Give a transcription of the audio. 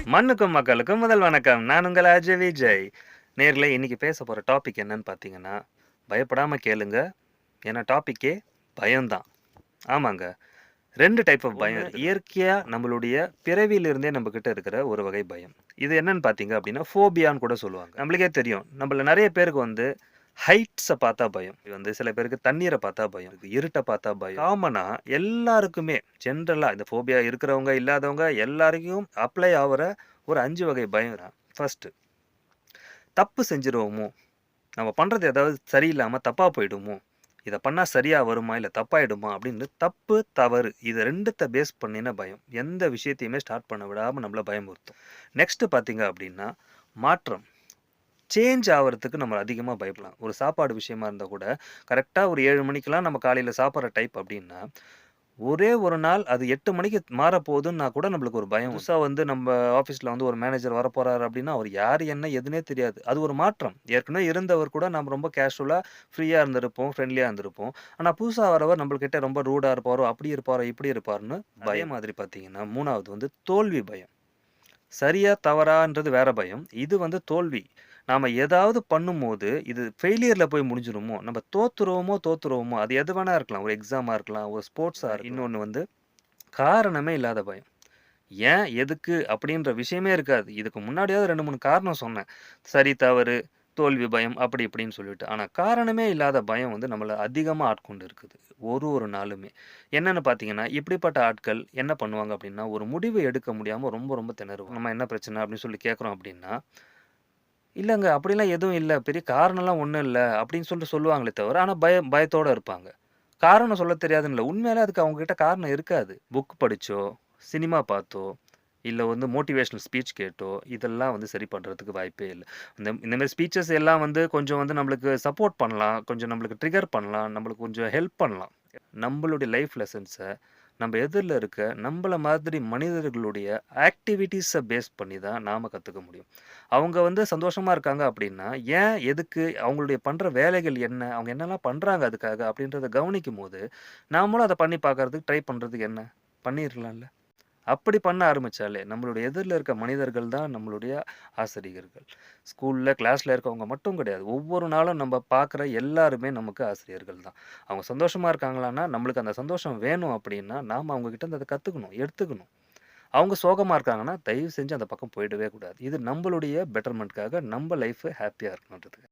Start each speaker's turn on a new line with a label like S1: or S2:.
S1: மண்ணுக்கும் மக்களுக்கும் முதல் வணக்கம். நான் உங்கள் அஜய் விஜய். நேர்களே, இன்னைக்கு பேச போற டாபிக் என்னன்னு பார்த்தீங்கன்னா, பயப்படாம கேளுங்க. ஏன்னா டாபிக்கே பயம்தான். ஆமாங்க. 2 டைப் ஆஃப் பயம் இருக்கு. இயற்கையா நம்மளுடைய பிறவியிலிருந்தே நம்மகிட்ட இருக்கிற ஒரு வகை பயம். இது என்னன்னு பார்த்தீங்க அப்படின்னா, ஃபோபியான்னு கூட சொல்லுவாங்க. நம்மளுக்கே தெரியும். நம்மள நெறைய பேருக்கு வந்து ஹைட்ஸ பார்த்தா பயம். இது வந்து சில பேருக்கு தண்ணீர பார்த்தா பயம். இருட்ட பார்த்தா பயம். காமனா எல்லாருக்குமே ஜென்ரலா இந்த ஃபோபியா இருக்கிறவங்க, இல்லாதவங்க எல்லாருக்கும் அப்ளை ஆவுற ஒரு 5 வகை பயம் தான். ஃபர்ஸ்ட், தப்பு செஞ்சுருவோமோ? நம்ம பண்றது ஏதாவது சரியில்லாம தப்பா போயிடுமோ? இத பண்ணா சரியா வருமா? இல்ல தப்பாயிடுமா? அப்படின்னு தப்பு, தவறு இது 2த்த பேஸ் பண்ணின பயம். எந்த விஷயத்தையுமே ஸ்டார்ட் பண்ண விடாம நம்மள பயமுறுத்தும். நெக்ஸ்ட் பார்த்தீங்க அப்படின்னா, மாற்றம். சேஞ்ச் ஆவறதுக்கு நம்ம அதிகமா பயப்படலாம். ஒரு சாப்பாடு விஷயமா இருந்தா கூட, கரெக்ட்டா ஒரு 7 மணிக்கெல்லாம் நம்ம காலையில சாப்பிடுற டைப் அப்படின்னா, ஒரே ஒரு நாள் அது 8 மணிக்கு மாறப்போகுதுன்னா கூட நம்மளுக்கு ஒரு பயம். புதுசா வந்து நம்ம ஆஃபீஸ்ல வந்து ஒரு மேனேஜர் வரப்போறாரு அப்படின்னா, அவர் யாரு, என்ன, எதுன்னே தெரியாது. அது ஒரு மாற்றம். ஏற்கனவே இருந்தவர் கூட நம்ம ரொம்ப கேஷுவலா, ஃப்ரீயா இருந்திருப்போம், ஃப்ரெண்ட்லியா இருந்திருப்போம். ஆனா புதுசா வரவர் நம்மள்கிட்ட ரொம்ப ரூடா இருப்பாரோ, அப்படி இருப்பாரோ, இப்படி இருப்பாருன்னு பயம். மாதிரி பார்த்தீங்கன்னா, 3வது வந்து தோல்வி பயம். சரியா, தவறான்றது வேற பயம். இது வந்து தோல்வி. நாம ஏதாவது பண்ணும்போது, இது ஃபெயிலியர்ல போய் முடிஞ்சிருமோ? நம்ம தோத்துருவோமோ? அது எது வேணா இருக்கலாம். ஒரு எக்ஸாமா இருக்கலாம், ஒரு ஸ்போர்ட்ஸா இருக்கலாம். இன்னொன்னு வந்து காரணமே இல்லாத பயம். ஏன்? எதுக்கு? அப்படின்ற விஷயமே இருக்காது. இதுக்கு முன்னாடியாவது 2, 3 காரணம் சொன்னேன். சரி, தவறு, தோல்வி பயம் அப்படி இப்படின்னு சொல்லிட்டு. ஆனா காரணமே இல்லாத பயம் வந்து நம்மள அதிகமா ஆட்கொண்டு இருக்குது. ஒரு நாளுமே. என்னன்னு பார்த்தீங்கன்னா, இப்படிப்பட்ட ஆட்கள் என்ன பண்ணுவாங்க அப்படின்னா, ஒரு முடிவு எடுக்க முடியாம ரொம்ப ரொம்ப திணறுவாங்க. நம்ம என்ன பிரச்சனை அப்படின்னு சொல்லி கேட்குறோம் அப்படின்னா, இல்லங்க அப்படிலாம் எதுவும் இல்ல. பெரிய காரணம்லாம் ஒண்ணும் இல்ல அப்படின்னு சொல்லிட்டு சொல்லுவாங்களே தவிர, ஆனா பயத்தோட இருப்பாங்க. காரணம் சொல்லத் தெரியாதுன்னு இல்ல. உண்மையாலே அதுக்கு அவங்க கிட்ட காரணம் இருக்காது. புக் படிச்சோ, சினிமா பார்த்தோ, இல்ல வந்து மோட்டிவேஷனல் ஸ்பீச் கேட்டோ, இதெல்லாம் வந்து சரி பண்றதுக்கு வாய்ப்பே இல்ல. இந்த மாரி ஸ்பீச்சஸ் எல்லாம் வந்து கொஞ்சம் வந்து நம்மளுக்கு சப்போர்ட் பண்ணலாம். கொஞ்சம் நம்மளுக்கு ட்ரிகர் பண்ணலாம். நம்மளுக்கு கொஞ்சம் ஹெல்ப் பண்ணலாம். நம்பளுடைய லைஃப் லெசன்ஸ நம்ப எதிர்ல இருக்க நம்பள மாதிரி மனிதர்களுடைய ஆக்டிவிட்டீஸ பேஸ் பண்ணி தான் நாம கத்துக்க முடியும். அவங்க வந்து சந்தோஷமா இருக்காங்க அப்படின்னா, ஏன்? எதுக்கு? அவங்களுடைய பண்ற வேலைகள் என்ன? அவங்க என்னலாம் பண்றாங்க அதுக்காக? அப்படின்றத கவனிக்கும்போது, நாமளும் அத பண்ணி பார்க்கறதுக்கு ட்ரை பண்றதுக்கு என்ன? பண்ணிறலாம்ல. அப்படி பண்ண ஆரம்பிச்சாலே, நம்மளுடைய எதிர்ல இருக்க மனிதர்கள் தான் நம்மளுடைய ஆசிரியர்கள். ஸ்கூல்ல, கிளாஸ்ல இருக்கவங்க மட்டும் கிடையாது. ஒவ்வொரு நாளும் நம்ம பார்க்குற எல்லாருமே நமக்கு ஆசிரியர்கள் தான். அவங்க சந்தோஷமா இருக்காங்களான்னா, நம்மளுக்கு அந்த சந்தோஷம் வேணும் அப்படின்னா, நாம அவங்க கிட்ட இருந்து அத கத்துக்கணும், எடுத்துக்கணும். அவங்க சோகமா இருக்காங்கன்னா, தயவு செஞ்சு அந்த பக்கம் போயிடவே கூடாது. இது நம்பளுடைய பெட்டர்மென்ட்க்காக, நம்ப லைஃப் ஹேப்பியா இருக்கணுன்றதுக்கு.